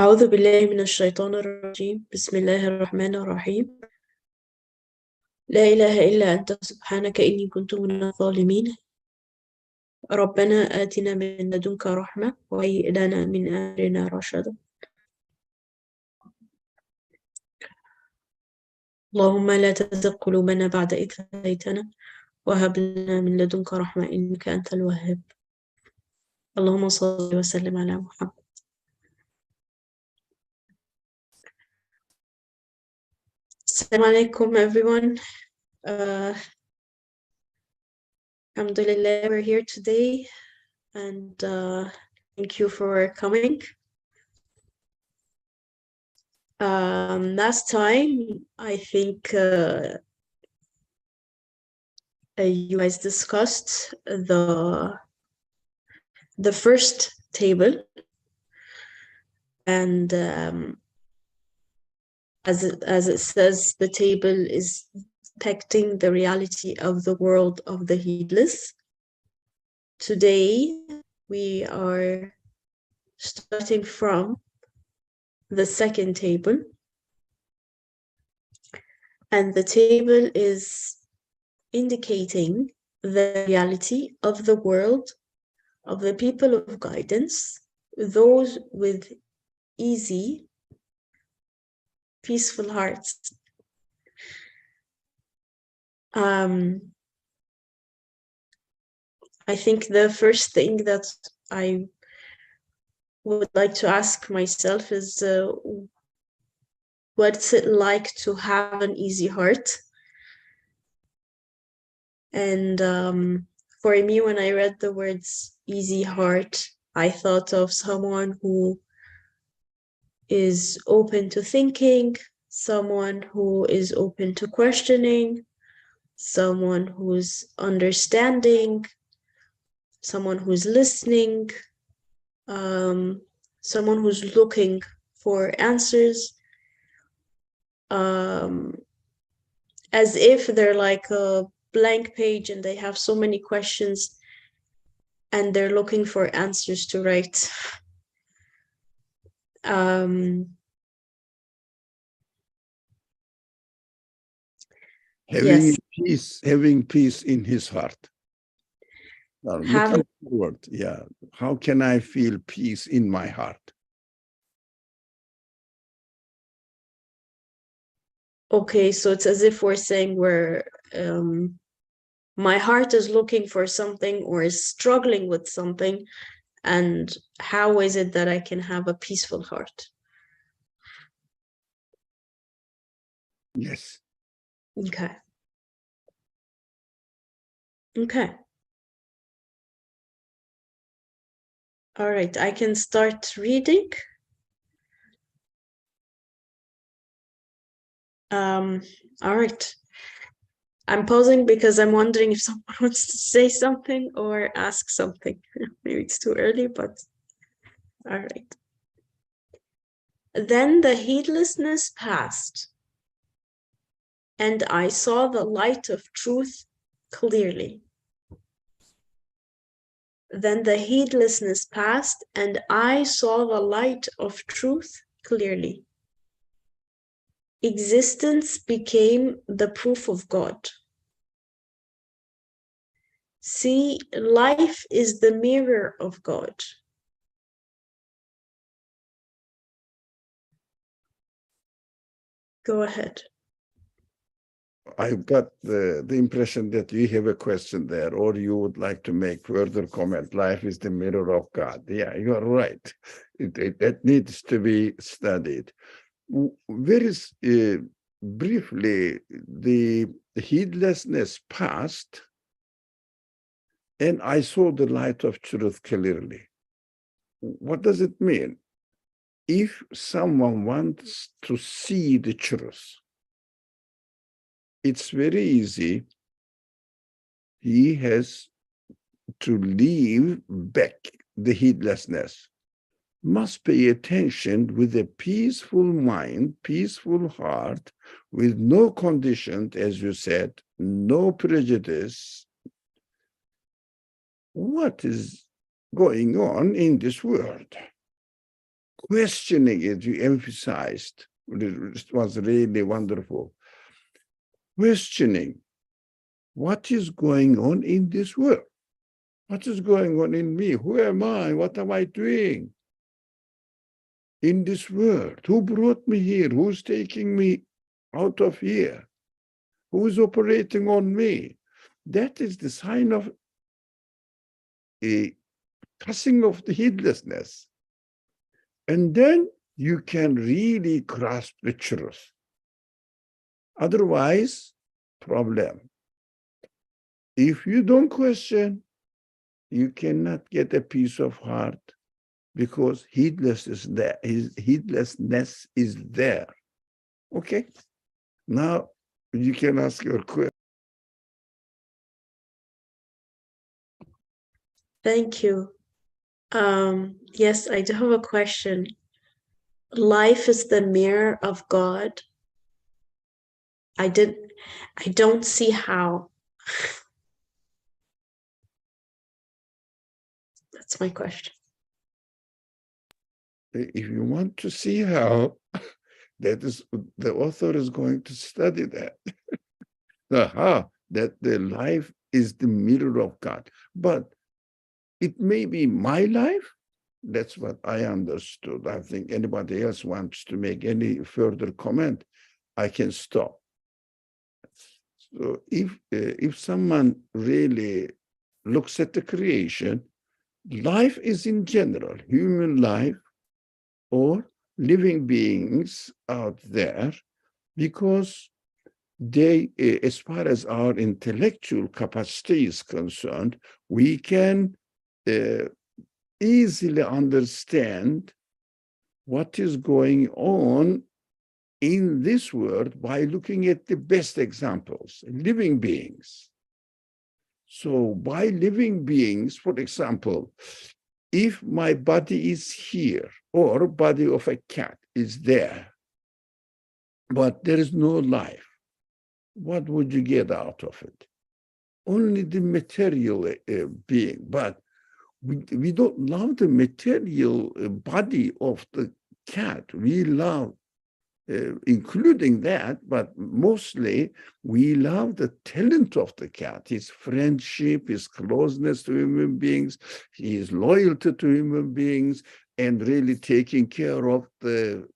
أعوذ بالله من الشيطان الرجيم. بسم الله الرحمن الرحيم. لا إله إلا أنت سبحانك إني كنت من الظالمين. ربنا آتنا من لدنك رحمة وهيئ لنا من أمرنا رشدا. اللهم لا تزغ قلوبنا بعد إذ هديتنا وهب لنا من لدنك رحمة إنك أنت الوهاب. اللهم صل وسلم على محمد. Assalamu alaikum, everyone. Alhamdulillah, we're here today, and thank you for coming. Last time, I think you guys discussed the first table, and as it says, the table is depicting the reality of the world of the heedless. Today, we are starting from the second table, and the table is indicating the reality of the world of the people of guidance, those with easy, peaceful hearts. I think the first thing that I would like to ask myself is what's it like to have an easy heart? And for me, when I read the words easy heart, I thought of someone who is open to thinking, someone who is open to questioning, someone who's understanding, someone who's listening, someone who's looking for answers, as if they're like a blank page and they have so many questions and they're looking for answers to write. Having peace in his heart. Now, looking forward, how can I feel peace in my heart? Okay, so it's as if we're saying my heart is looking for something or is struggling with something, and how is it that I can have a peaceful heart? Yes. Okay. All right, I can start reading. All right. I'm pausing because I'm wondering if someone wants to say something or ask something. Maybe it's too early, but all right. Then the heedlessness passed, and I saw the light of truth clearly. Then the heedlessness passed, and I saw the light of truth clearly. Existence became the proof of God. See, life is the mirror of God. Go ahead. I've got the impression that you have a question there, or you would like to make further comment. Life is the mirror of God. Yeah, you are right. That needs to be studied. Very briefly, the heedlessness passed, and I saw the light of truth clearly. What does it mean? If someone wants to see the truth, it's very easy. He has to leave back the heedlessness. Must pay attention with a peaceful mind, peaceful heart, with no condition, as you said, no prejudice. What is going on in this world. Questioning it, you emphasized, it was really wonderful. Questioning what is going on in this world? What is going on in me? Who am I? What am I doing in this world? Who brought me here? Who's taking me out of here? Who's operating on me? That is the sign of a passing of the heedlessness. And then you can really grasp the truth. Otherwise, problem. If you don't question, you cannot get a peace of heart because heedlessness is there. Okay? Now you can ask your question. Thank you. Yes, I do have a question. Life is the mirror of God. I don't see how. That's my question. If you want to see how, that is, the author is going to study that. That the life is the mirror of God. But it may be my life. That's what I understood. I think anybody else wants to make any further comment, I can stop. So if someone really looks at the creation, life is in general, human life or living beings out there, because they, as far as our intellectual capacity is concerned, we can easily understand what is going on in this world by looking at the best examples, living beings. So by living beings, for example, if my body is here or body of a cat is there, but there is no life, what would you get out of it? Only the material being, but we don't love the material body of the cat. We love, including that, but mostly we love the talent of the cat, his friendship, his closeness to human beings, his loyalty to human beings, and really taking care of the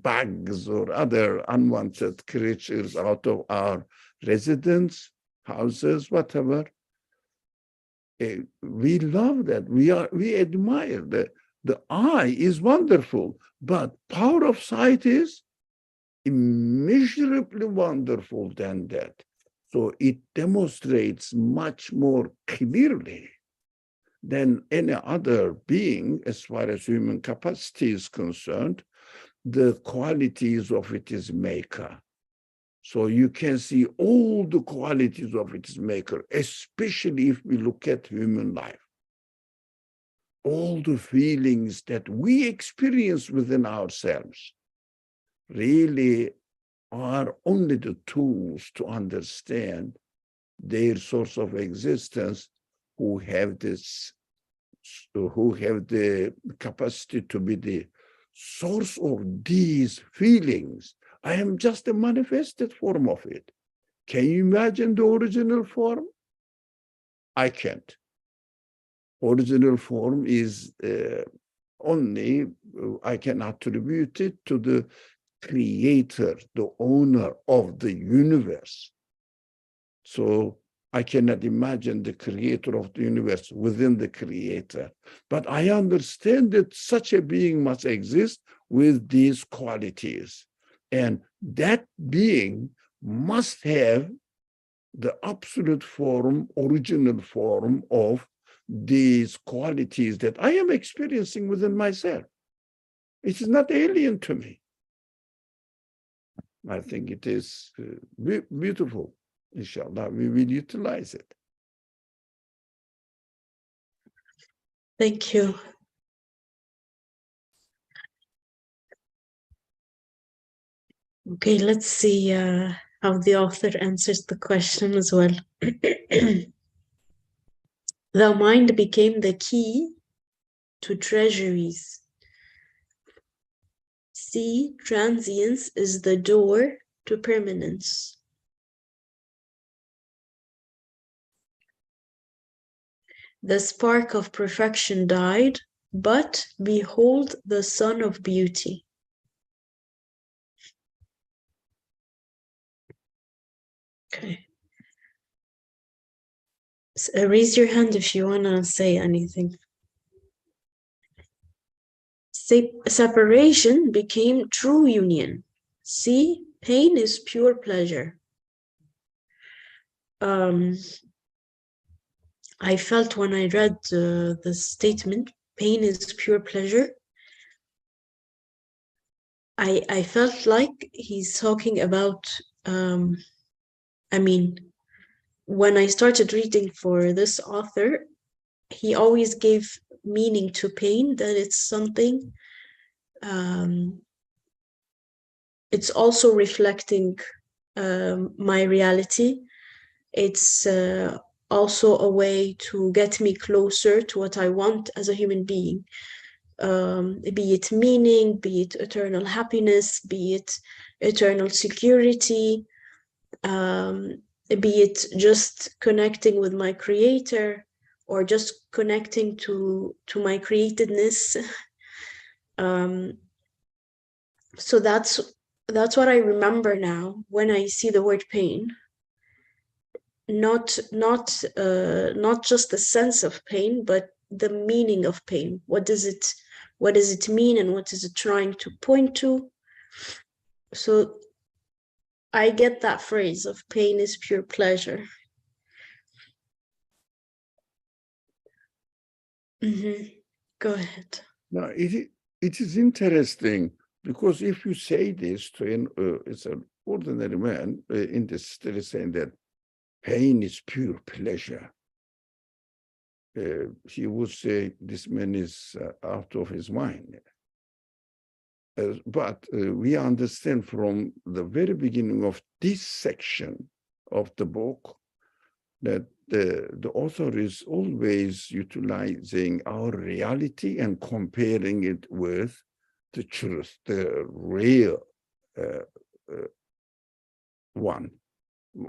bugs or other unwanted creatures out of our residence, houses, whatever. We love that. We admire that. The eye is wonderful, but power of sight is immeasurably wonderful than that. So it demonstrates much more clearly than any other being, as far as human capacity is concerned, the qualities of its maker. So you can see all the qualities of its maker, especially if we look at human life. All the feelings that we experience within ourselves really are only the tools to understand their source of existence, who have the capacity to be the source of these feelings. I am just a manifested form of it. Can you imagine the original form? I can't. Original form is only, I can attribute it to the creator, the owner of the universe. So I cannot imagine the creator of the universe within the creator. But I understand that such a being must exist with these qualities. And that being must have the absolute form, original form of these qualities that I am experiencing within myself. It is not alien to me. I think it is beautiful. Inshallah, we will utilize it. Thank you. Okay, let's see how the author answers the question as well. The mind became the key to treasuries. C, transience is the door to permanence. The spark of perfection died, but behold the sun of beauty. Okay. So, raise your hand if you want to say anything. Separation became true union. See, pain is pure pleasure. I felt when I read the statement, pain is pure pleasure, I felt like he's talking about, I mean, when I started reading for this author, he always gave meaning to pain, that it's something, it's also reflecting my reality. It's also a way to get me closer to what I want as a human being. Be it meaning, be it eternal happiness, be it eternal security, be it just connecting with my creator or just connecting to my createdness. So that's what I remember now when I see the word pain. Not just the sense of pain, but the meaning of pain. What does it mean, and what is it trying to point to? So I get that phrase of pain is pure pleasure. Go ahead. Now, it is interesting, because if you say this to it's an ordinary man in the study, saying that pain is pure pleasure, he would say this man is out of his mind. But we understand from the very beginning of this section of the book that the author is always utilizing our reality and comparing it with the truth, the real one,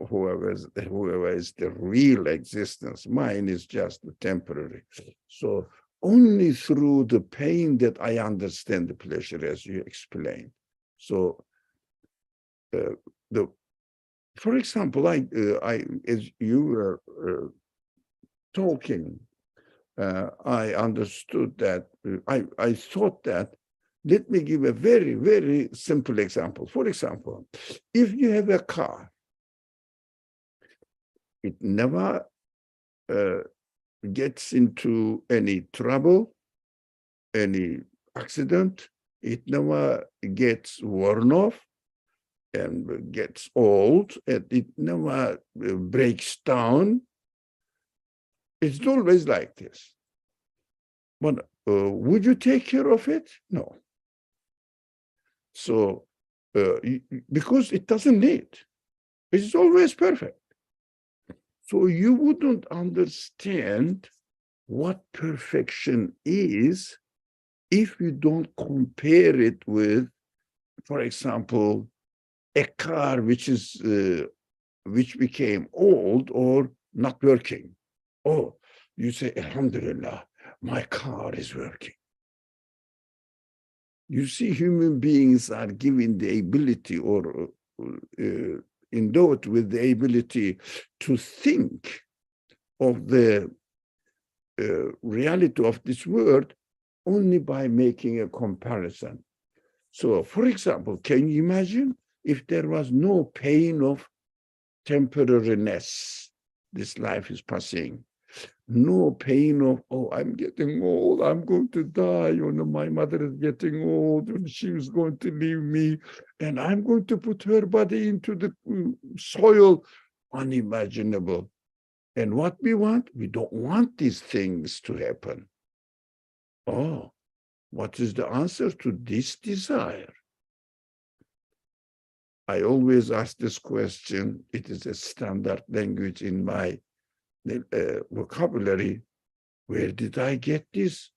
whoever is the real existence. Mine is just the temporary. So only through the pain that I understand the pleasure, as you explained. So for example, I as you were talking, I understood that, I thought that, let me give a very, very simple example. For example, if you have a car, it never gets into any trouble, any accident, it never gets worn off and gets old, and it never breaks down. It's always like this. But would you take care of it? No. So, because it doesn't need, it's always perfect. So you wouldn't understand what perfection is if you don't compare it with, for example, a car which became old or not working. Oh, you say, Alhamdulillah, my car is working. You see, human beings are given the ability, or endowed with the ability to think of the reality of this world only by making a comparison. So, for example, can you imagine if there was no pain of temporariness, this life is passing, no pain of, oh, I'm getting old, I'm going to die, my mother is getting old, and she is going to leave me, and I'm going to put her body into the soil, unimaginable. And what we want? We don't want these things to happen. Oh, what is the answer to this desire? I always ask this question. It is a standard language in my vocabulary. Where did I get this?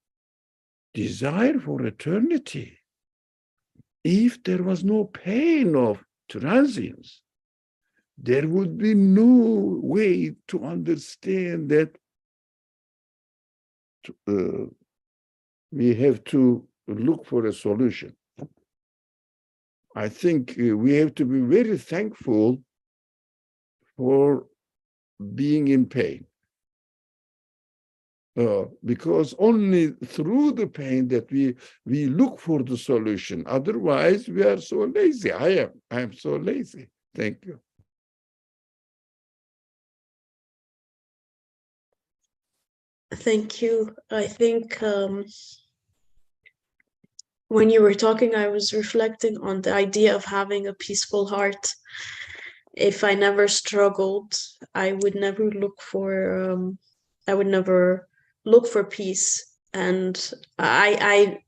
desire for eternity. If there was no pain of transience, there would be no way to understand that we have to look for a solution. I think we have to be very thankful for being in pain. Because only through the pain that we look for the solution. Otherwise, we are so lazy. I am so lazy. Thank you. Thank you. I think when you were talking, I was reflecting on the idea of having a peaceful heart. If I never struggled, I would never look for peace. And I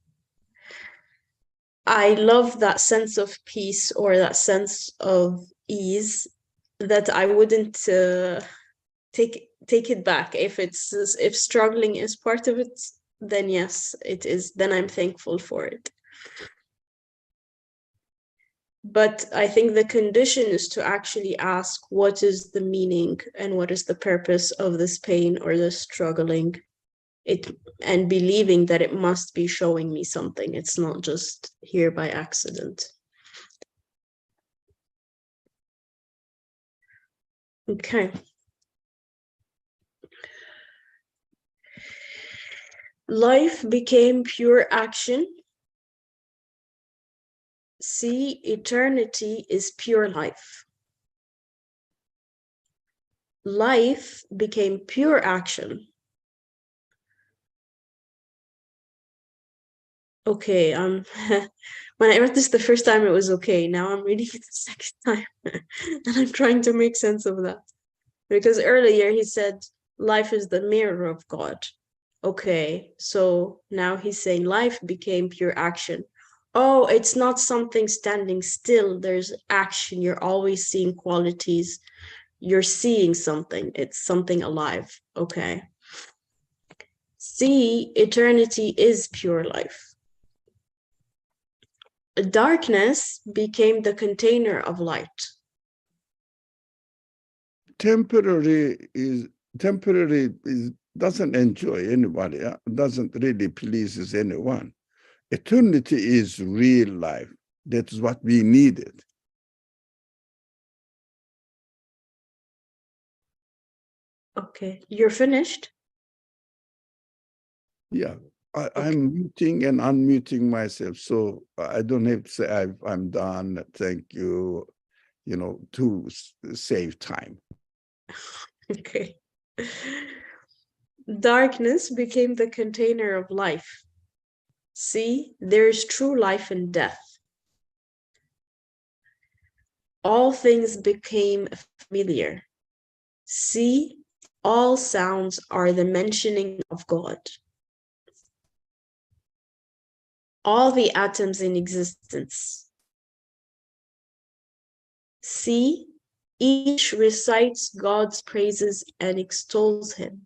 love that sense of peace or that sense of ease that I wouldn't take it back. If struggling is part of it, then yes, it is. Then I'm thankful for it. But I think the condition is to actually ask, what is the meaning and what is the purpose of this pain or this struggling? And believing that it must be showing me something. It's not just here by accident. Okay. Life became pure action. See, eternity is pure life. Life became pure action. Okay, when I read this the first time, it was okay. Now I'm reading it the second time, and I'm trying to make sense of that. Because earlier he said, life is the mirror of God. Okay, so now he's saying life became pure action. Oh, it's not something standing still. There's action. You're always seeing qualities. You're seeing something. It's something alive. Okay. See, eternity is pure life. Darkness became the container of light. Temporary doesn't enjoy anybody, doesn't really pleases anyone. Eternity is real life. That is what we needed. Okay, you're finished? Yeah, I'm muting and unmuting myself, so I don't have to say I'm done, thank you, to save time. Okay. Darkness became the container of life. See, there is true life in death. All things became familiar. See, all sounds are the mentioning of God. All the atoms in existence. See, each recites God's praises and extols him.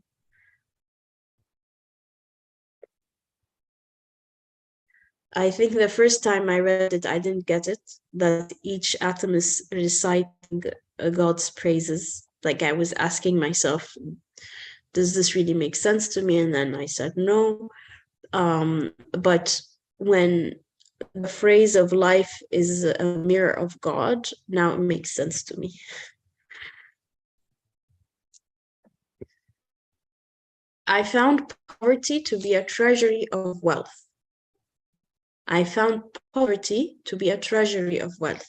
I think the first time I read it, I didn't get it, that each atom is reciting God's praises. Like I was asking myself, does this really make sense to me? And then I said no. But when the phrase of life is a mirror of God, now it makes sense to me. I found poverty to be a treasury of wealth. I found poverty to be a treasury of wealth.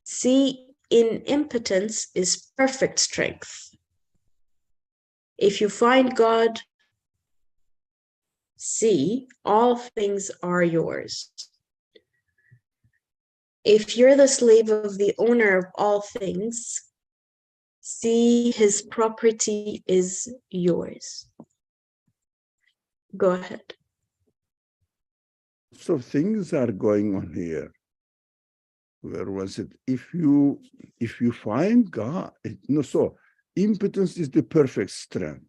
See, in impotence is perfect strength. If you find God, see, all things are yours. If you're the slave of the owner of all things, see, his property is yours. Go ahead. So things are going on here. Where was it? If you find God, so impotence is the perfect strength.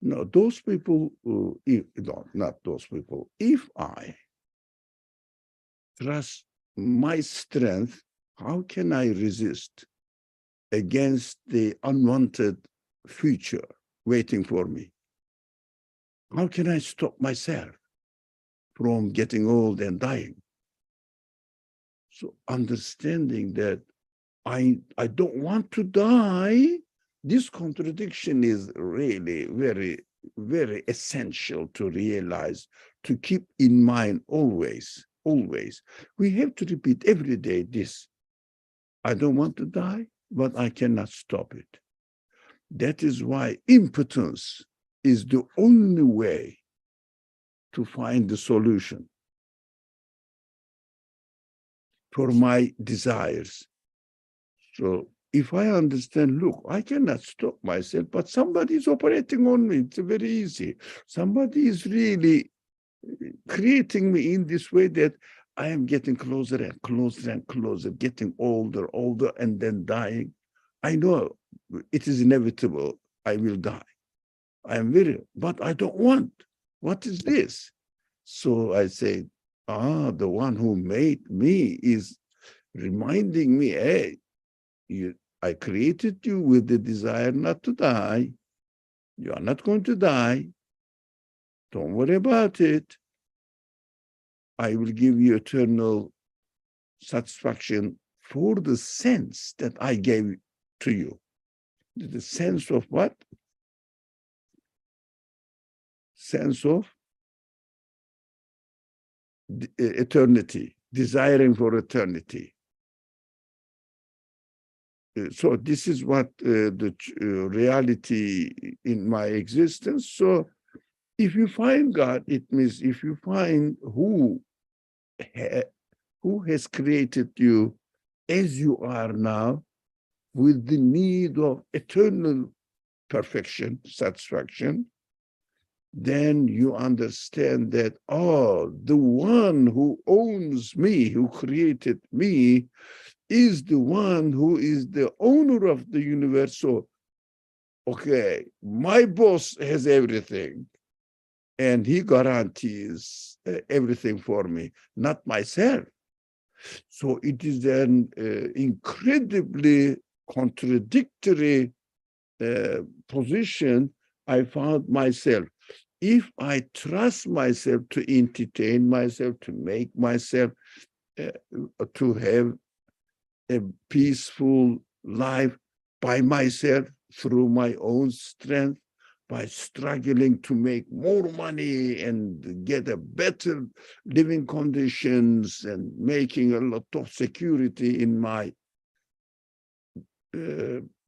No, those people, no, not those people. If I trust my strength, how can I resist against the unwanted future waiting for me? How can I stop myself from getting old and dying? So understanding that I don't want to die, this contradiction is really very, very essential to realize, to keep in mind always, always. We have to repeat every day this. I don't want to die, but I cannot stop it. That is why impotence is the only way to find the solution for my desires. So if I understand, look, I cannot stop myself, but somebody is operating on me. It's very easy. Somebody is really creating me in this way that I am getting closer and closer and closer, getting older, older, and then dying. I know it is inevitable. I will die. I am very, but I don't want. What is this? So I say, the one who made me is reminding me, hey, I created you with the desire not to die. You are not going to die. Don't worry about it. I will give you eternal satisfaction for the sense that I gave to you. The sense of what? Sense of eternity, desiring for eternity. So this is what the reality in my existence. So if you find God, it means if you find who has created you as you are now, with the need of eternal perfection, satisfaction, then you understand that, the one who owns me, who created me, is the one who is the owner of the universe. So, okay, my boss has everything, and he guarantees everything for me, not myself. So it is an incredibly contradictory position I found myself. If I trust myself to entertain myself, to make myself, to have a peaceful life by myself through my own strength, by struggling to make more money and get a better living conditions and making a lot of security in my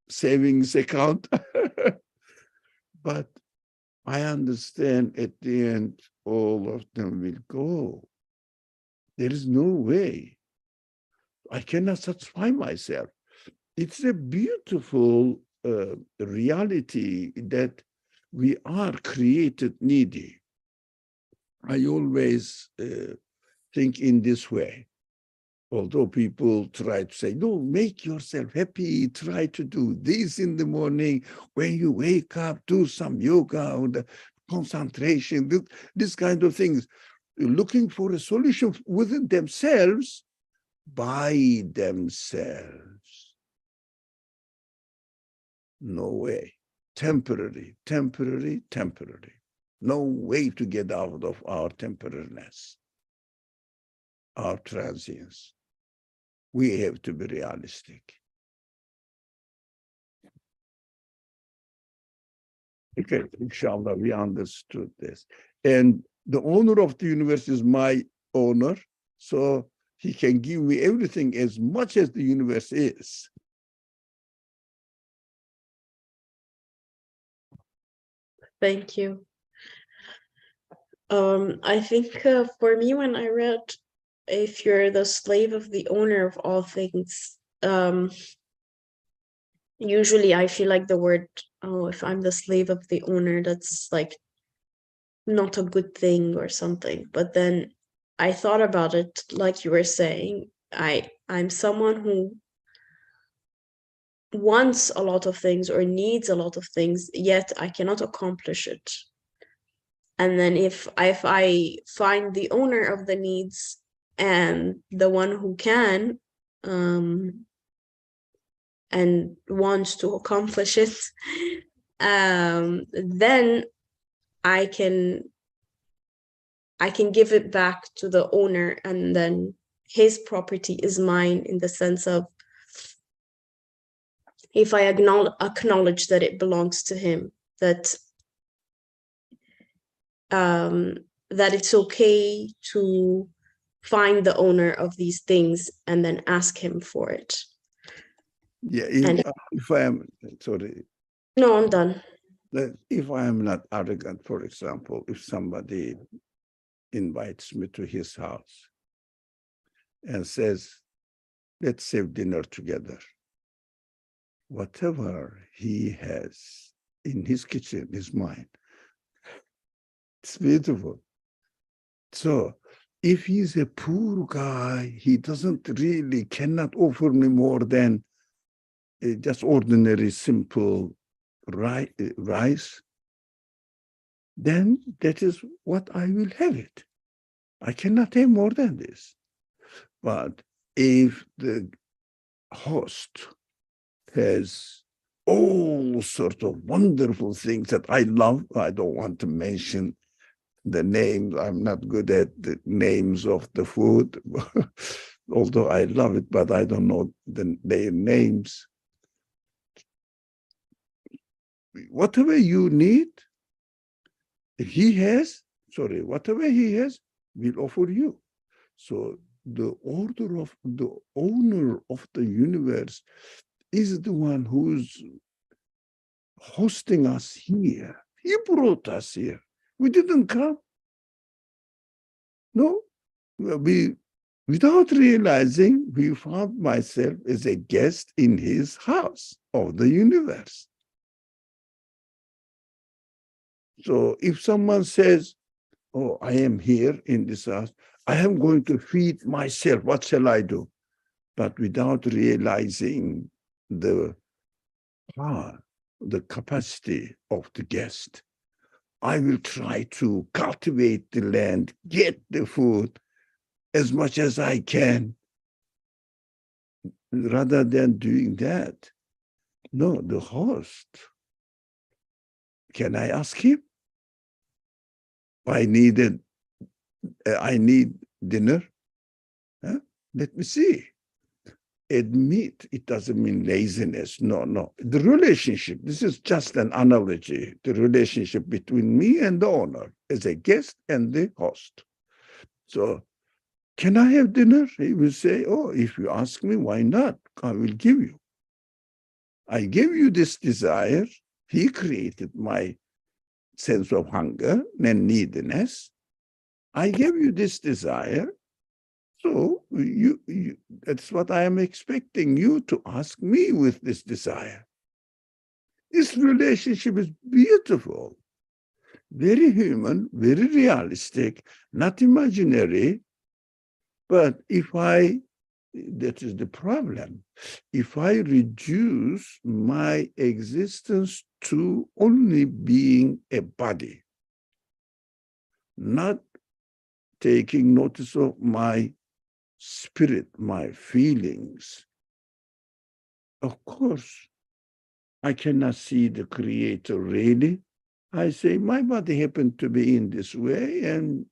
savings account. But I understand at the end, all of them will go. There is no way. I cannot satisfy myself. It's a beautiful reality that we are created needy. I always think in this way. Although people try to say, no, make yourself happy, try to do this in the morning, when you wake up, do some yoga, or the concentration, this kind of things, looking for a solution within themselves, by themselves. No way. Temporary, temporary, temporary. No way to get out of our temporariness, our transience. We have to be realistic. Okay, inshallah, we understood this. And the owner of the universe is my owner, so he can give me everything as much as the universe is. Thank you. I think for me, when I read, if you're the slave of the owner of all things, usually I feel like the word, if I'm the slave of the owner, that's like not a good thing or something. But then I thought about it, like you were saying, I'm someone who wants a lot of things or needs a lot of things, yet I cannot accomplish it. And then if I find the owner of the needs and the one who can, and wants to accomplish it, then I can give it back to the owner, and then his property is mine, in the sense of, if I acknowledge that it belongs to him, that that it's okay to find the owner of these things and then ask him for it. Yeah, And if I am, sorry, no, I'm done. if I am not arrogant, for example, if somebody invites me to his house and says, let's have dinner together, whatever he has in his kitchen is mine. It's beautiful. So if he's a poor guy, he cannot offer me more than just ordinary, simple rice, then that is what I will have it. I cannot have more than this. But if the host has all sorts of wonderful things that I love, I don't want to mention the names. I'm not good at the names of the food, although I love it, but I don't know their names. Whatever you need, whatever he has, will offer you. So the owner of the universe is the one who's hosting us here. He brought us here. We didn't come. No, without realizing, we found myself as a guest in his house of the universe. So if someone says, oh, I am here in this house, I am going to feed myself, what shall I do? But without realizing the power, the capacity of the guest, I will try to cultivate the land, get the food as much as I can. Rather than doing that, no, the host, can I ask him? I need dinner. Huh? Let me see. Admit, it doesn't mean laziness. No. The relationship, this is just an analogy, the relationship between me and the owner as a guest and the host. So, can I have dinner? He will say, oh, if you ask me, why not? I will give you. I gave you this desire. He created my sense of hunger and neediness. I gave you this desire. So that's what I am expecting you to ask me with this desire. This relationship is beautiful, very human, very realistic, not imaginary. But that is the problem. If I reduce my existence to only being a body, not taking notice of my spirit, my feelings, of course, I cannot see the creator really. I say, my body happened to be in this way, and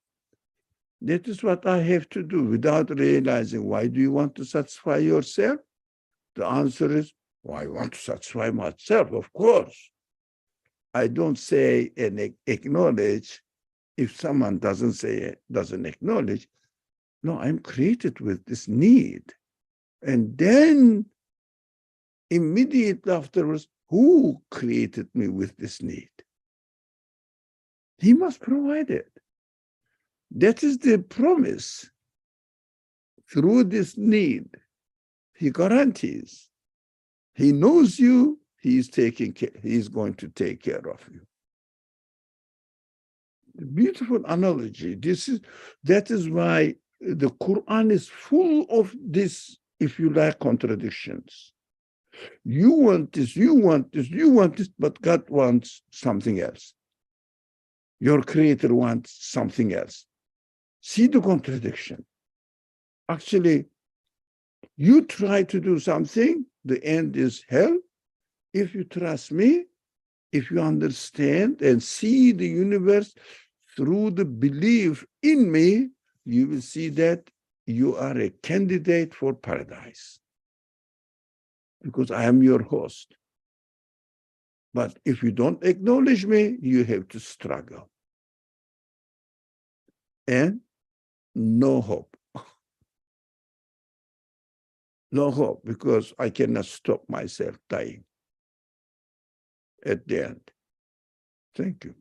that is what I have to do without realizing, why do you want to satisfy yourself? The answer is, well, I want to satisfy myself, of course. I don't say and acknowledge. If someone doesn't acknowledge, no, I'm created with this need. And then immediately afterwards, who created me with this need? He must provide it. That is the promise. Through this need, he guarantees. He knows you, he's going to take care of you. Beautiful analogy. That is why the Quran is full of this, if you like, contradictions. You want this, you want this, you want this, but God wants something else. Your creator wants something else. See the contradiction. Actually, you try to do something, the end is hell. If you trust me, if you understand and see the universe through the belief in me, you will see that you are a candidate for paradise because I am your host. But if you don't acknowledge me, you have to struggle. And no hope. No hope, because I cannot stop myself dying at the end. Thank you.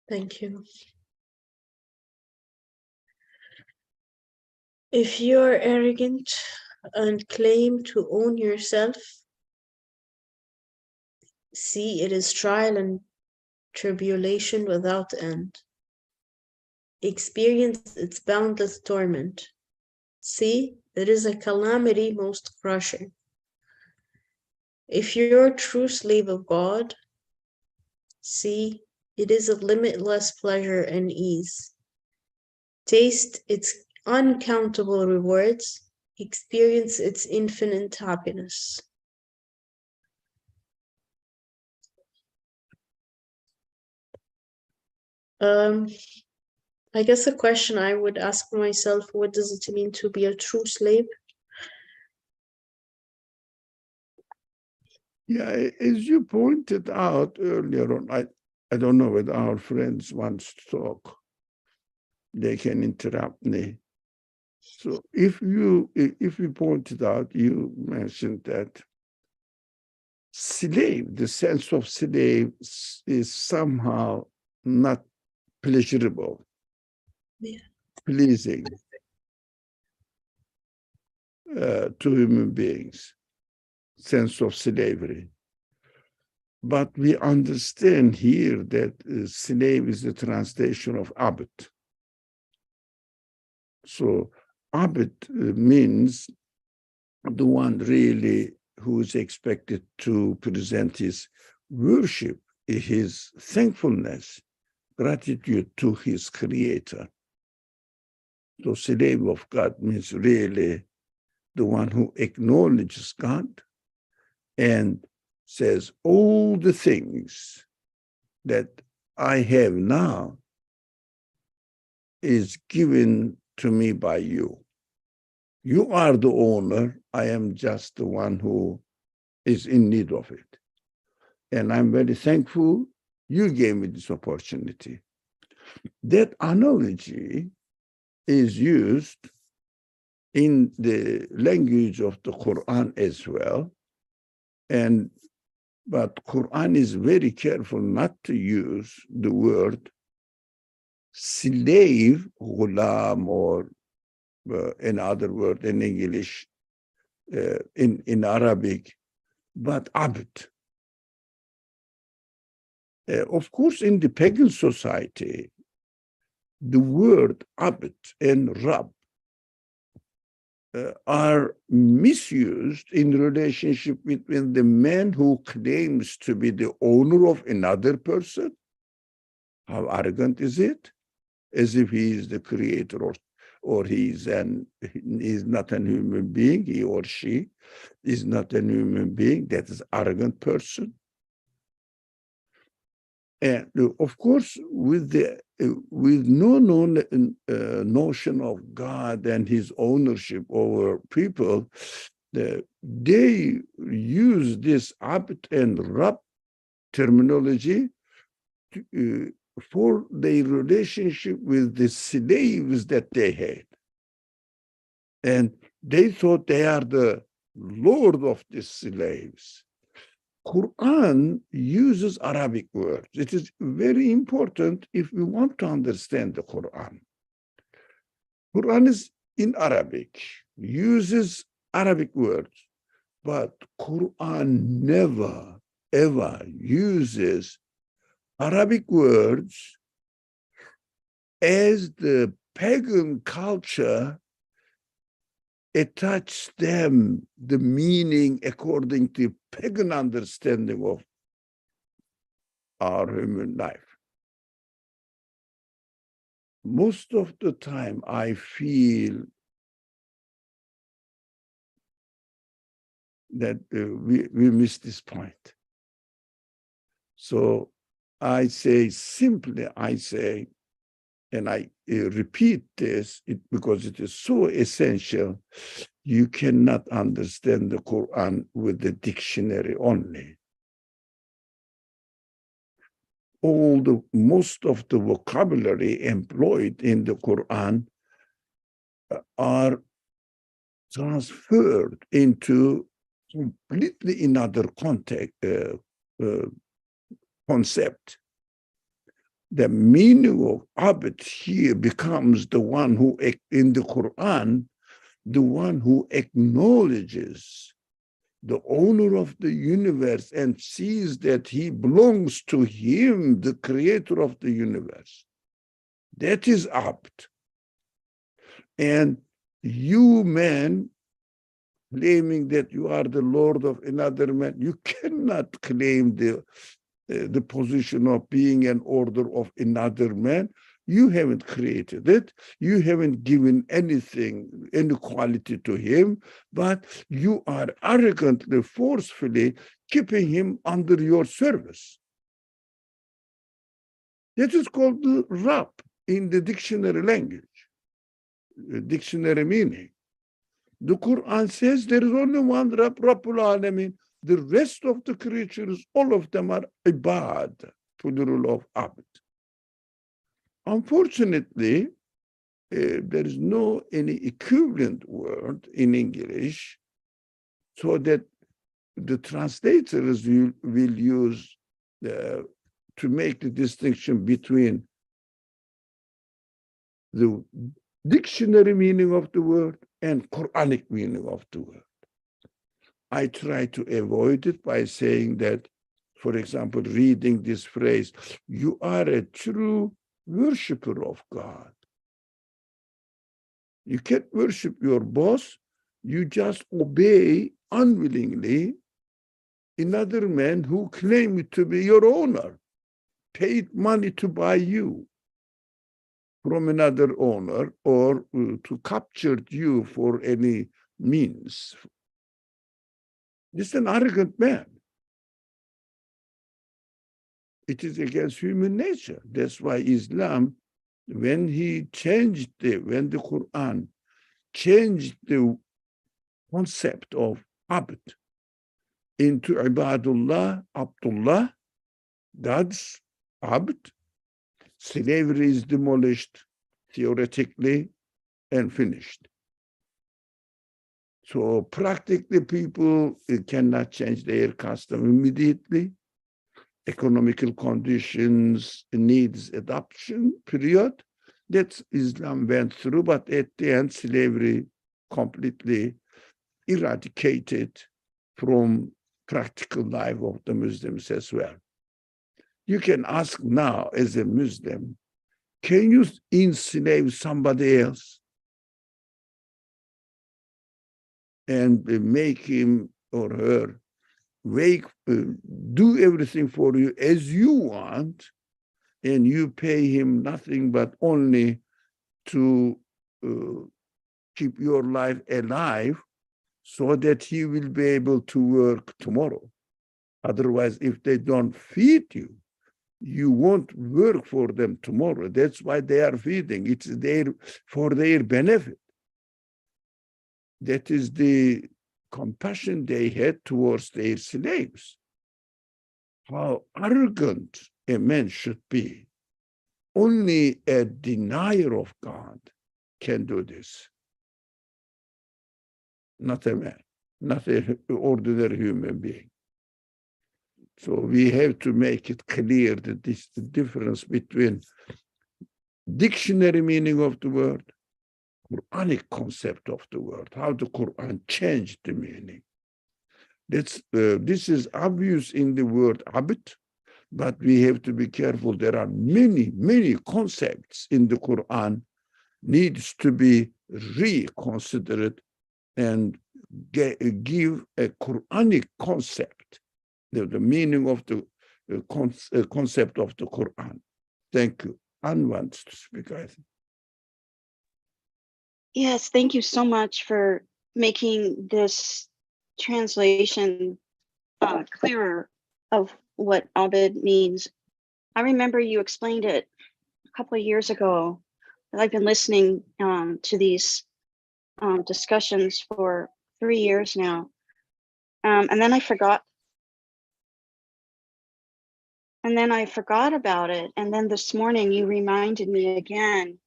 Thank you. If you're arrogant and claim to own yourself, see it is trial and tribulation without end. Experience its boundless torment. See, it is a calamity most crushing. If you're a true slave of God, see, it is a limitless pleasure and ease. Taste its uncountable rewards, experience its infinite happiness. I guess a question I would ask myself, what does it mean to be a true slave? Yeah, as you pointed out earlier on, I don't know whether our friends want to talk. They can interrupt me. So if you pointed out, you mentioned that slave, the sense of slave is somehow not pleasurable, pleasing to human beings, sense of slavery. But we understand here that slave is the translation of abd. So abd means the one really who is expected to present his worship, his thankfulness, gratitude to his creator. So slave of God means really the one who acknowledges God and says, all the things that I have now is given to me by you. You are the owner. I am just the one who is in need of it. And I'm very thankful you gave me this opportunity. That analogy is used in the language of the Quran as well. But Quran is very careful not to use the word slave, ghulam, or another word in English, in Arabic, but abd. Of course, in the pagan society, the word abd and rab are misused in relationship between the man who claims to be the owner of another person. How arrogant is it? As if he is the creator, or he's not a human being, he or she is not a human being. That is arrogant person. And of course, with no notion of God and his ownership over people, they use this abd and rab terminology for their relationship with the slaves that they had. And they thought they are the lord of the slaves. Quran uses Arabic words. It is very important if we want to understand the Quran. Quran is in Arabic, uses Arabic words, but Quran never, ever uses Arabic words as the pagan culture attach them the meaning according to pagan understanding of our human life. Most of the time, I feel that we miss this point. So I say, simply, I say, and I repeat this because it is so essential, you cannot understand the Quran with the dictionary only. Most of the vocabulary employed in the Quran are transferred into completely another context, concept. The meaning of abd here becomes the one who, in the Quran, the one who acknowledges the owner of the universe and sees that he belongs to him, the creator of the universe. That is abd. And you, man, claiming that you are the lord of another man, you cannot claim the position of being an order of another man. You haven't created it. You haven't given anything, any quality to him, but you are arrogantly, forcefully keeping him under your service. That is called the Rab in the dictionary language, dictionary meaning. The Quran says there is only one Rab, Rabbul Alamin. The rest of the creatures, all of them are ibad, plural of abd. Unfortunately, there is no any equivalent word in English, so that the translators will use to make the distinction between the dictionary meaning of the word and Quranic meaning of the word. I try to avoid it by saying that, for example, reading this phrase, you are a true worshiper of God. You can't worship your boss, you just obey unwillingly another man who claimed to be your owner, paid money to buy you from another owner or to capture you for any means. This is an arrogant man. It is against human nature. That's why Islam, when the Quran changed the concept of abd into ibadullah, Abdullah, God's abd, slavery is demolished theoretically and finished. So practically people cannot change their custom immediately. Economical conditions needs adoption period. That Islam went through, but at the end, slavery completely eradicated from practical life of the Muslims as well. You can ask now as a Muslim, can you enslave somebody else and make him or her do everything for you as you want, and you pay him nothing but only to keep your life alive so that he will be able to work tomorrow? Otherwise, if they don't feed you, you won't work for them tomorrow. That's why they are feeding. It's for their benefit. That is the compassion they had towards their slaves. How arrogant a man should be. Only a denier of God can do this. Not a man, not an ordinary human being. So we have to make it clear that this is the difference between dictionary meaning of the word, Quranic concept of the word, how the Quran changed the meaning. This is obvious in the word abd, but we have to be careful. There are many, many concepts in the Quran needs to be reconsidered and give a Quranic concept, the meaning of the concept of the Quran. Thank you. Anne wants to speak, I think. Yes, thank you so much for making this translation clearer of what Abid means. I remember you explained it a couple of years ago. I've been listening to these discussions for 3 years now. And then I forgot. And then I forgot about it. And then this morning you reminded me again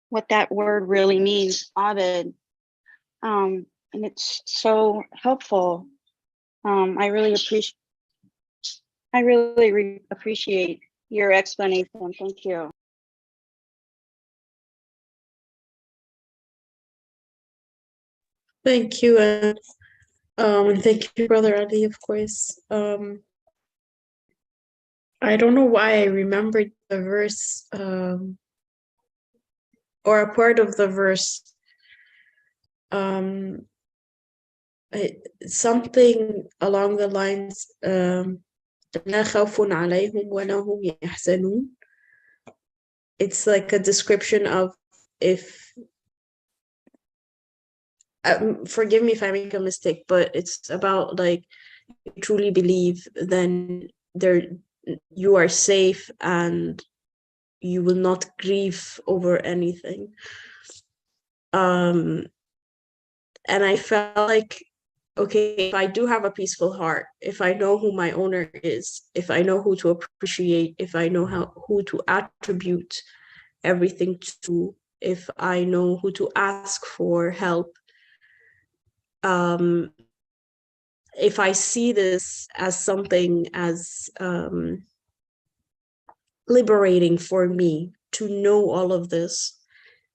what that word really means, Abid. And it's so helpful. I really appreciate your explanation. Thank you. Thank you, and thank you, Brother Ali, of course. I don't know why I remembered the verse, or a part of the verse. Something along the lines, لا خوف عليهم ولا هم يحزنون. It's like a description of if, forgive me if I make a mistake, but it's about like, if you truly believe, then you are safe and you will not grieve over anything. And I felt like, okay, if I do have a peaceful heart, if I know who my owner is, if I know who to appreciate, if I know who to attribute everything to, if I know who to ask for help, if I see this as something as liberating for me to know all of this,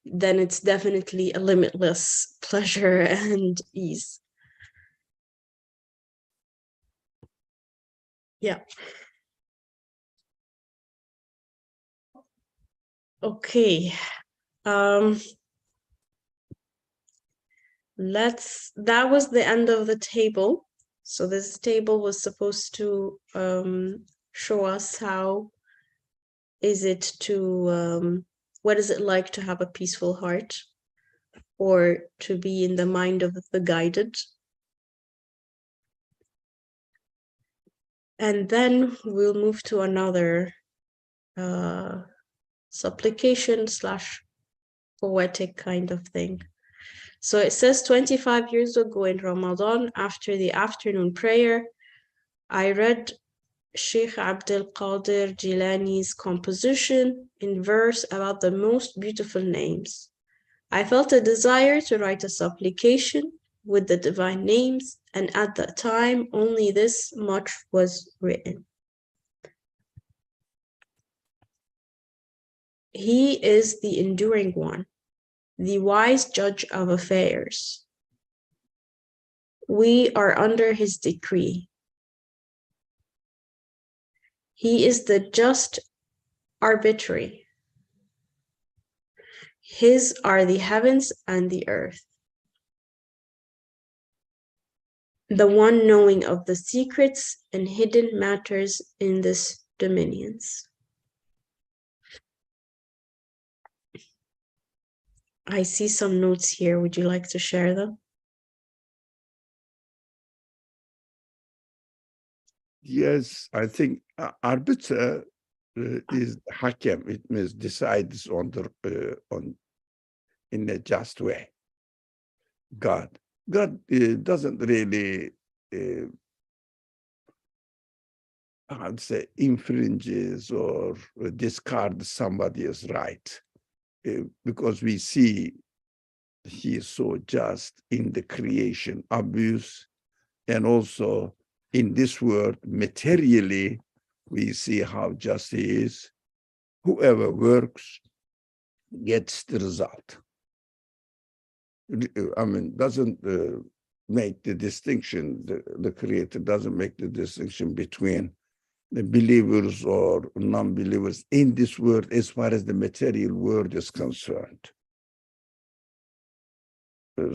then it's definitely a limitless pleasure and ease. Yeah. Okay. That was the end of the table. So this table was supposed to show us how is it to what is it like to have a peaceful heart, or to be in the mind of the guided. And then we'll move to another supplication / poetic kind of thing. So it says, 25 years ago in Ramadan, after the afternoon prayer, I read Sheikh Abdul Qadir Jilani's composition in verse about the most beautiful names. I felt a desire to write a supplication with the divine names, and at that time only this much was written. He is the enduring one, the wise judge of affairs. We are under his decree. He is the just arbitrary. His are the heavens and the earth. The one knowing of the secrets and hidden matters in this dominions. I see some notes here. Would you like to share them? Yes, I think arbiter is hakem. It means decides on in a just way. God doesn't really, I'd say, infringes or discards somebody's right, because we see he is so just in the creation, abuse, and also in this world, materially, we see how just he is. Whoever works gets the result. I mean, doesn't make the distinction, the creator doesn't make the distinction between the believers or non-believers in this world as far as the material world is concerned.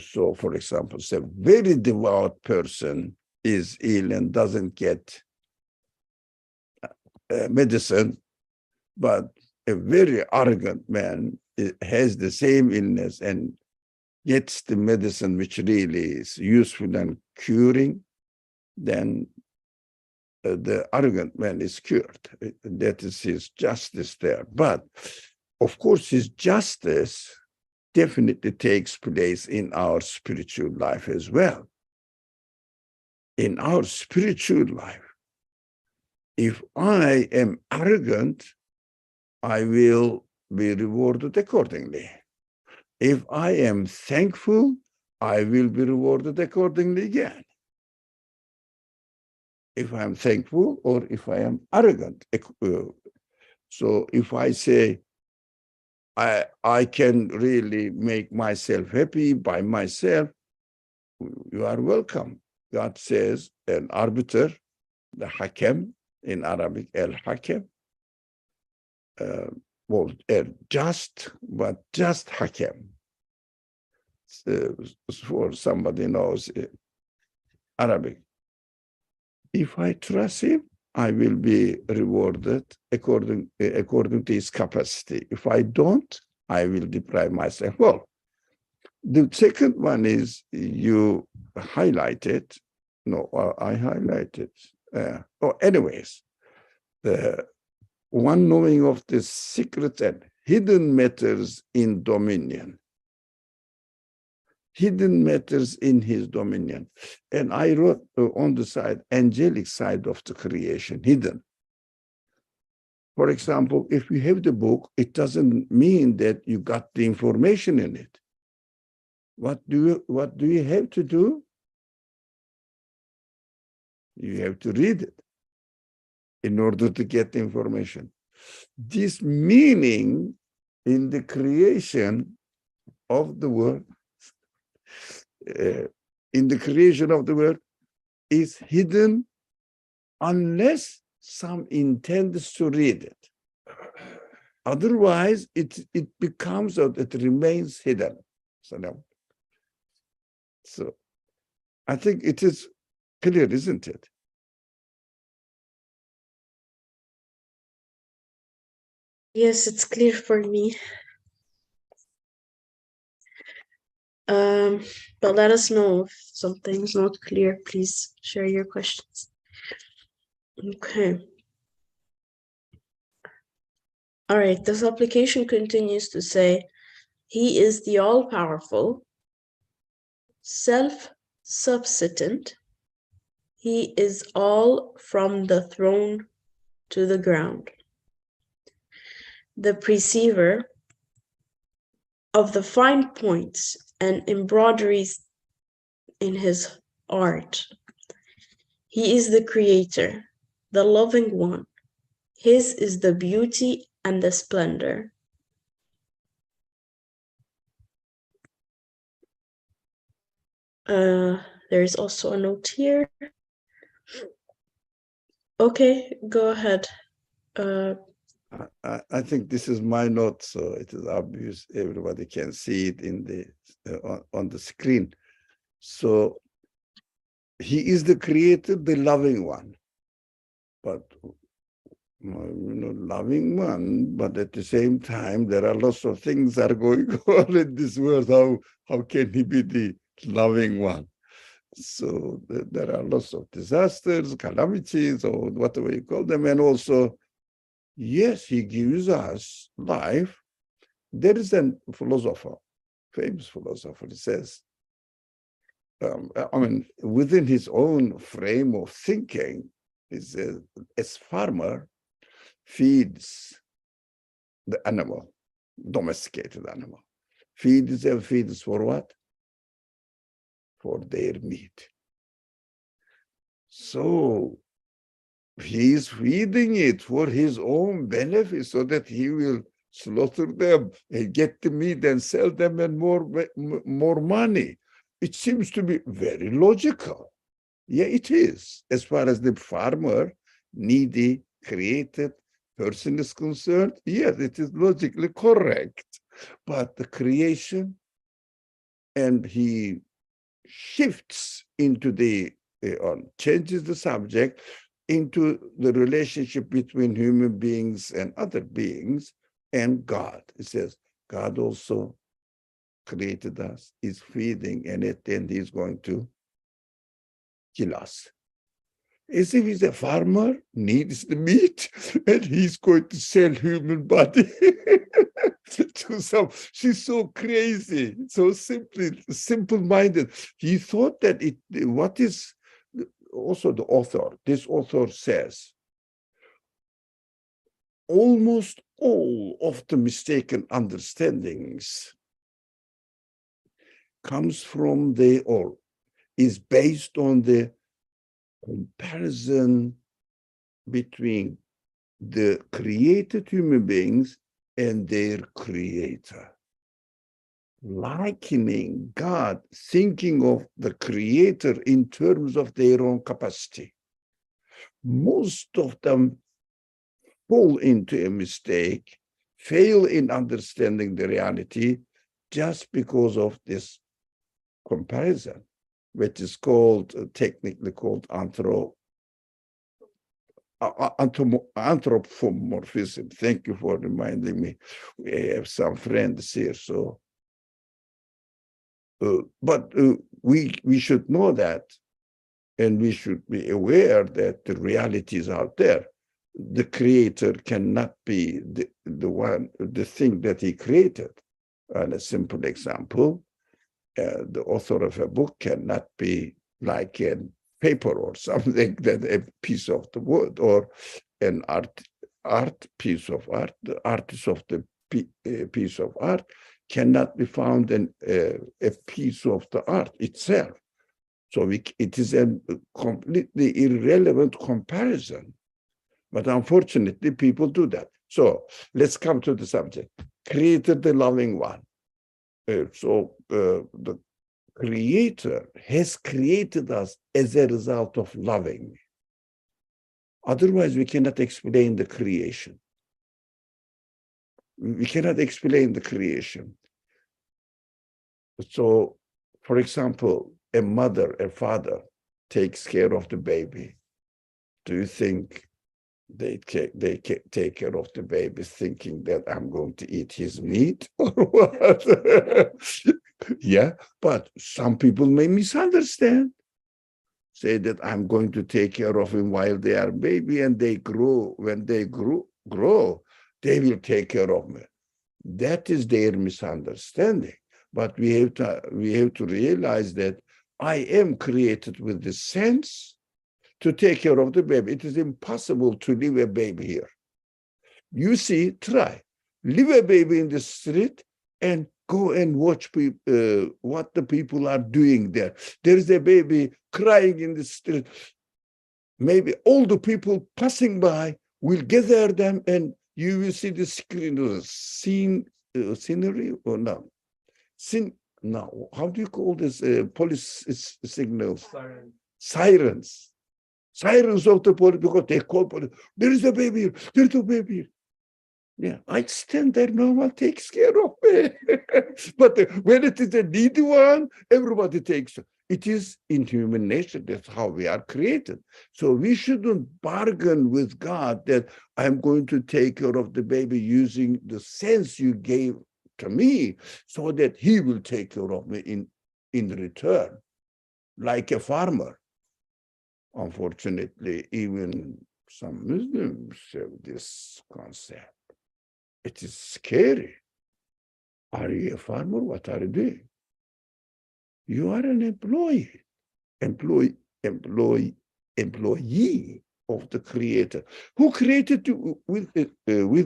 So, for example, a very devout person is ill and doesn't get medicine, but a very arrogant man has the same illness and gets the medicine which really is useful and curing, then the arrogant man is cured. That is his justice there. But of course, his justice definitely takes place in our spiritual life as well. In our spiritual life, if I am arrogant, I will be rewarded accordingly. If I am thankful, I will be rewarded accordingly again. If I'm thankful or if I am arrogant. So if I say, I can really make myself happy by myself, you are welcome. God says an arbiter, the hakem in Arabic, el-hakem, well, just, but just hakem. For somebody knows Arabic. If I trust him, I will be rewarded according to his capacity. If I don't, I will deprive myself. Well, the second one is you highlighted. No, I highlighted. Anyways, the one knowing of the secret and hidden matters in dominion. Hidden matters in his dominion. And I wrote on the side, angelic side of the creation, hidden. For example, if you have the book, it doesn't mean that you got the information in it. What do you have to do? You have to read it in order to get the information. This meaning in the creation of the world, is hidden unless some intends to read it. Otherwise, it becomes, it remains hidden. So I think it is clear, isn't it? Yes, it's clear for me. But let us know if something's not clear. Please share your questions. Okay. All right, this application continues to say, he is the all-powerful, self-subsistent. He is all from the throne to the ground. The perceiver of the fine points and embroideries in his art. He is the creator, the loving one. His is the beauty and the splendor. There is also a note here. Okay, go ahead. I think this is my note, so it is obvious. Everybody can see it in the on the screen. So he is the creator, the loving one. But loving one, but at the same time, there are lots of things that are going on in this world. How can he be the loving one? So there are lots of disasters, calamities, or whatever you call them, and also, yes, he gives us life. There is a philosopher, famous philosopher, he says, within his own frame of thinking, he says, as farmer feeds the animal, domesticated animal, feeds for what? For their meat. So he is feeding it for his own benefit so that he will slaughter them and get the meat and sell them and more money. It seems to be very logical. Yeah, it is. As far as the farmer, needy, created person is concerned, yes, it is logically correct. But the creation, and he shifts into or changes the subject into the relationship between human beings and other beings and God. It says, God also created us, is feeding, and at the end he's going to kill us. As if he's a farmer, needs the meat, and he's going to sell human body to some. She's so crazy, so simple-minded. He thought that what is also the author, this author says, almost all of the mistaken understandings comes from or is based on the comparison between the created human beings and their creator. Likening God, thinking of the creator in terms of their own capacity. Most of them fall into a mistake, fail in understanding the reality just because of this comparison, which is called, technically called anthropomorphism. Thank you for reminding me. We have some friends here, so. But we should know that, and we should be aware that the reality is out there. The creator cannot be the thing that he created. And a simple example, the author of a book cannot be like a paper or something, that a piece of the wood, or an piece of art. The artist of the piece of art cannot be found in a piece of the art itself. So it is a completely irrelevant comparison. But unfortunately, people do that. So let's come to the subject. Created the loving one. The creator has created us as a result of loving. Otherwise, we cannot explain the creation. We cannot explain the creation. So, for example, a mother, a father takes care of the baby. Do you think they take care of the baby thinking that I'm going to eat his meat or what? Yeah, but some people may misunderstand. Say that I'm going to take care of him while they are baby, and they grow. When they grow, they will take care of me. That is their misunderstanding. But we have to realize that I am created with the sense to take care of the baby. It is impossible to leave a baby here. You see, try. Leave a baby in the street and go and watch what the people are doing there. There is a baby crying in the street. Maybe all the people passing by will gather them, and you will see the scenery or no? No, how do you call this? Police signals? Sirens. Sirens of the police, because they call police. There is a baby here. There's a baby here. Yeah, I stand there, no one takes care of me. But when it is a needy one, everybody takes it. It is in human nature. That's how we are created. So we shouldn't bargain with God that I'm going to take care of the baby using the sense you gave to me, so that he will take care of me in return, like a farmer. Unfortunately, even some Muslims have this concept. It is scary. Are you a farmer? What are you doing? You are an employee of the creator, who created you with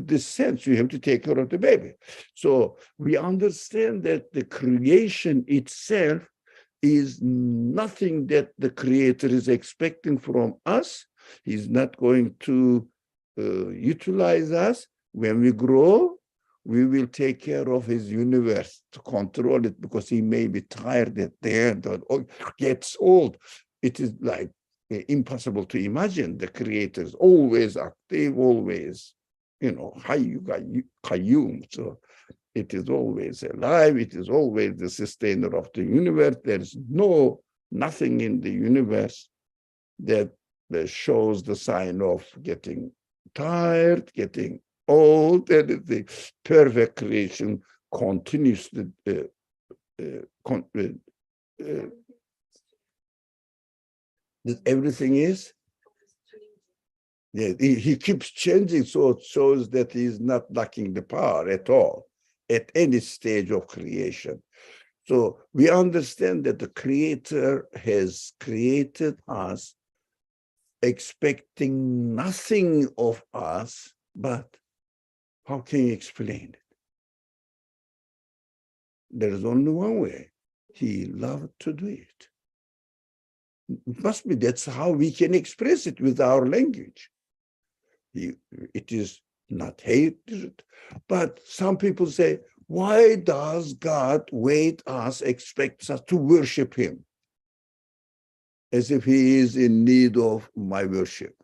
this sense. You have to take care of the baby. So we understand that the creation itself is nothing that the creator is expecting from us. He's not going to utilize us. When we grow, we will take care of his universe to control it, because he may be tired at the end or gets old. It is like impossible to imagine the creator is always active, always, Hayyu Qayyum. So It is always alive. It is always the sustainer of the universe. There is nothing in the universe that shows the sign of getting tired, getting old, anything. Perfect creation continues to everything is. Yeah, he keeps changing, so it shows that he is not lacking the power at all, at any stage of creation. So we understand that the Creator has created us expecting nothing of us, but how can you explain it? There is only one way. He loved to do it. It must be that's how we can express it with our language. It is not hatred, but some people say, why does God wait us, expects us to worship him? As if he is in need of my worship,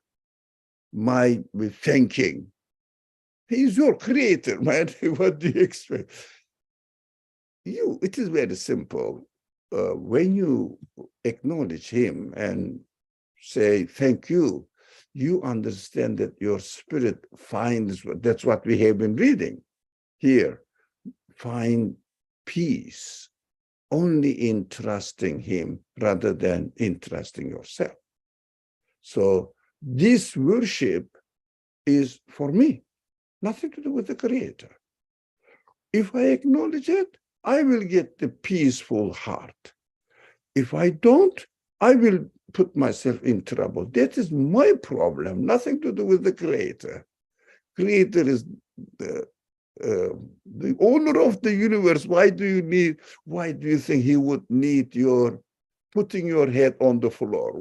my thanking. He is your creator, man. What do you expect? It is very simple. When you acknowledge him and say thank you, you understand that your spirit finds, that's what we have been reading here, find peace only in trusting him rather than in trusting yourself. So this worship is for me, nothing to do with the Creator. If I acknowledge it, I will get the peaceful heart. If I don't, I will put myself in trouble. That is my problem, nothing to do with the Creator. Creator is the owner of the universe. Why do you think he would need your putting your head on the floor?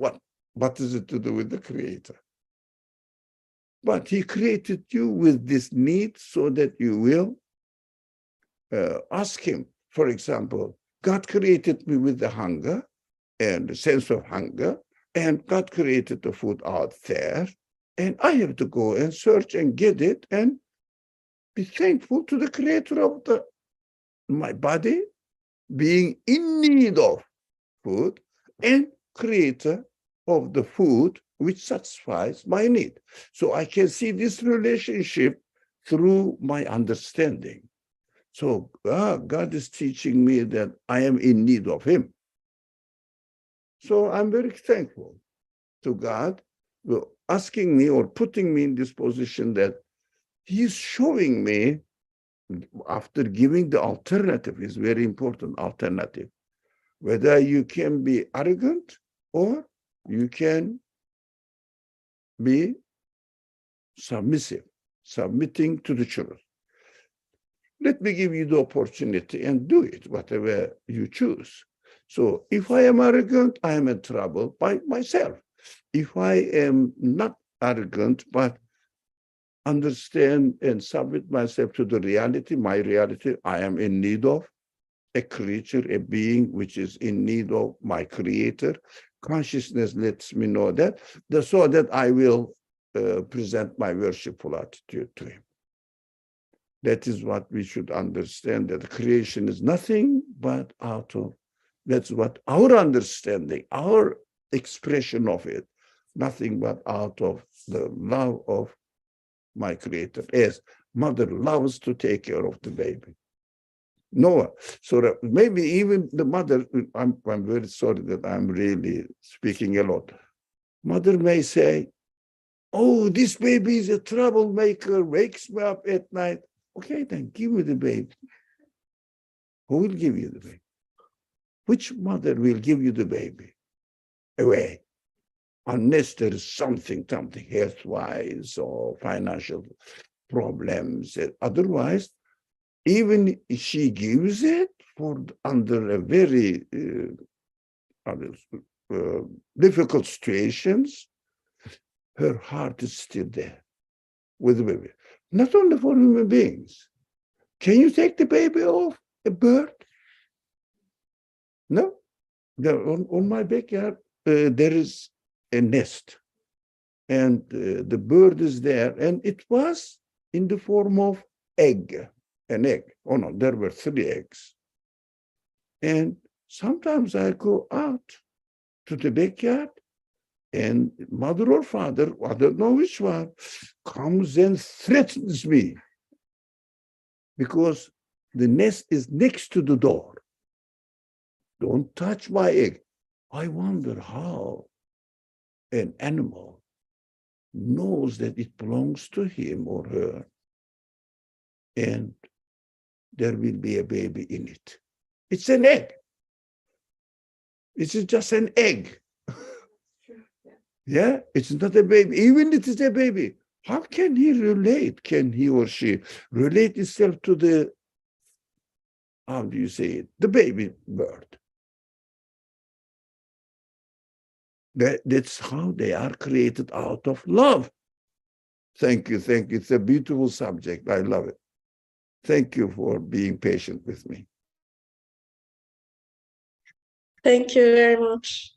What is it to do with the Creator? But he created you with this need so that you will ask him. For example, God created me with the hunger and the sense of hunger, and God created the food out there, and I have to go and search and get it and be thankful to the Creator of my body being in need of food and Creator of the food which satisfies my need. So I can see this relationship through my understanding. So God is teaching me that I am in need of him. So I'm very thankful to God for asking me or putting me in this position that he's showing me, after giving the alternative, is very important alternative, whether you can be arrogant or you can be submissive, submitting to the truth. Let me give you the opportunity and do it, whatever you choose. So if I am arrogant, I am in trouble by myself. If I am not arrogant, but understand and submit myself to the reality, my reality, I am in need of a creature, a being which is in need of my Creator. Consciousness lets me know that, so that I will present my worshipful attitude to him. That is what we should understand, that creation is nothing but out of, that's what our understanding, our expression of it, nothing but out of the love of my Creator, as mother loves to take care of the baby. Noah. So that maybe even the mother, I'm very sorry that I'm really speaking a lot. Mother may say, oh, this baby is a troublemaker, wakes me up at night. Okay, then give me the baby. Who will give you the baby? Which mother will give you the baby away? Unless there is something health-wise or financial problems. Otherwise, even if she gives it under a very difficult situations, her heart is still there with the baby. Not only for human beings. Can you take the baby off a bird? No. On my backyard, there is a nest. And the bird is there. And it was in the form of egg. an egg. Oh no, there were 3 eggs. And sometimes I go out to the backyard and mother or father, I don't know which one, comes and threatens me because the nest is next to the door. Don't touch my egg. I wonder how an animal knows that it belongs to him or her and there will be a baby in it. It's an egg. It's just an egg. Yeah, it's not a baby. Even if it is a baby, how can he relate? Can he or she relate itself to the, how do you say it, the baby bird? That's how they are created, out of love. Thank you, thank you. It's a beautiful subject. I love it. Thank you for being patient with me. Thank you very much.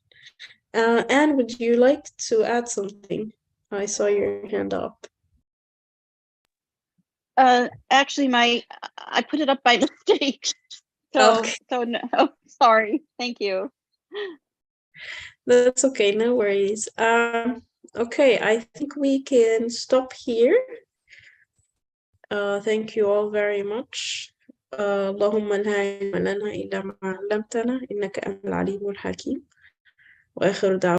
Anne, would you like to add something? I saw your hand up. Actually, I put it up by mistake. So, Okay. so no, sorry. Thank you. That's okay, no worries. Okay, I think we can stop here. Thank you all very much. اللهم لا علم لنا إلا ما علمتنا إنك أنت العليم الحكيم وآخر دعوانا